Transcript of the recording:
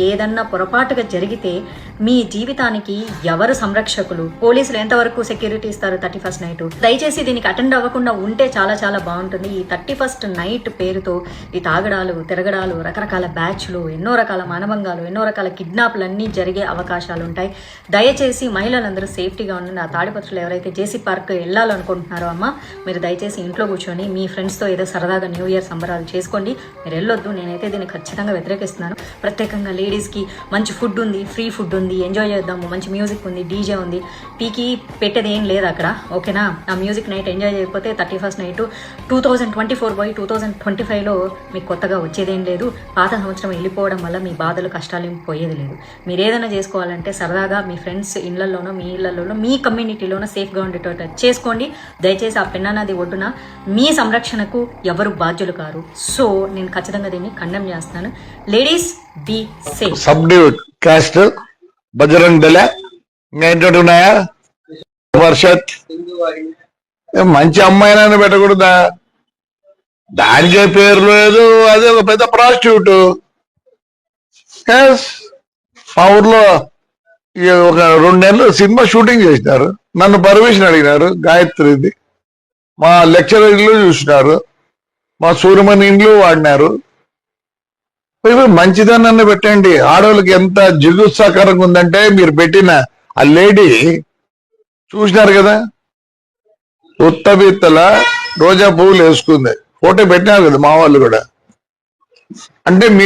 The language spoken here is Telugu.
ఏదన్నా పొరపాటుగా జరిగితే మీ జీవితానికి ఎవరు సంరక్షకులు? పోలీసులు ఎంతవరకు సెక్యూరిటీ ఇస్తారు 31st నైట్? దయచేసి దీనికి అటెండ్ అవ్వకుండా ఉంటే చాలా చాలా బాగుంటుంది. ఈ 31st నైట్ పేరుతో ఈ తాగడాలు, తిరగడాలు, రకరకాల బ్యాచ్లు, ఎన్నో రకాల మానభంగాలు, ఎన్నో రకాల కిడ్నాప్లన్నీ జరిగే అవకాశాలు ఉంటాయి. దయచేసి మహిళలందరూ సేఫ్టీగా ఉండండి. ఆ తాడిపత్రులు ఎవరైతే జేసీ పార్క్ వెళ్ళాలనుకుంటున్నారో అమ్మ, మీరు దయచేసి ఇంట్లో కూర్చొని మీ ఫ్రెండ్స్తో ఏదో సరదాగా న్యూ ఇయర్ సంబరాలు చేసుకోండి. మీరు వెళ్ళొద్దు. నేనైతే దీన్ని ఖచ్చితంగా వ్యతిరేకిస్తున్నాను. ప్రత్యేకంగా లేడీస్కి మంచి ఫుడ్ ఉంది, ఫ్రీ ఫుడ్ ఉంది, ఎంజాయ్ చేద్దాము, మంచి మ్యూజిక్ ఉంది, డీజే ఉంది, పీకి పెట్టేది ఏం లేదు అక్కడ, ఓకేనా? ఆ మ్యూజిక్ నైట్ ఎంజాయ్ చేయకపోతే 31st నైట్ 2024 పోయి 2025లో మీకు కొత్తగా వచ్చేదేం లేదు. పాత సంవత్సరం వెళ్ళిపోవడం వల్ల మీ బాధలు కష్టాలు పోయేది లేదు. మీరు ఏదైనా చేసుకోవాలంటే సరదాగా మీ ఫ్రెండ్స్ ఇళ్లలోనో, మీ ఇళ్లలోనో, మీ కమ్యూనిటీలోనో సేఫ్గా ఉండేటట్టు చేసుకోండి. దయచేసి ఆ పెన్నా నది ఒడ్డున మీ సంరక్షణకు ఎవరు బాధ్యులు కారు. సో నేను ఖచ్చితంగా దీన్ని ఖండం చేస్తాను. Ladies be safe. సబ్డ్యూట్ కాస్ట్ బజరంగ్ దళ ఇంకా ఏంటంటే ఉన్నాయా? వర్షత్ మంచి అమ్మాయినని పెట్టకూడదా? దానికే పేరు లేదు. అదే ఒక పెద్ద ప్రాస్టిట్యూట్. మా ఊర్లో ఒక 2 నెలలు సినిమా షూటింగ్ చేసినారు. నన్ను పర్మిషన్ అడిగినారు. గాయత్రిది మా లెక్చరర్ ఇల్లు చూసినారు, మా సూర్యమణి ఇండ్లు వాడినారు. మంచిదన్న పెట్టండి. ఆడవాళ్ళకి ఎంత జిగుత్సాకరంగా ఉందంటే మీరు పెట్టిన ఆ లేడీ చూసినారు కదా, ఉత్తబిత్తల రోజా పువ్వులు వేసుకుంది. ఫోటో పెట్టినారు కదా మా వాళ్ళు కూడా. అంటే మీరు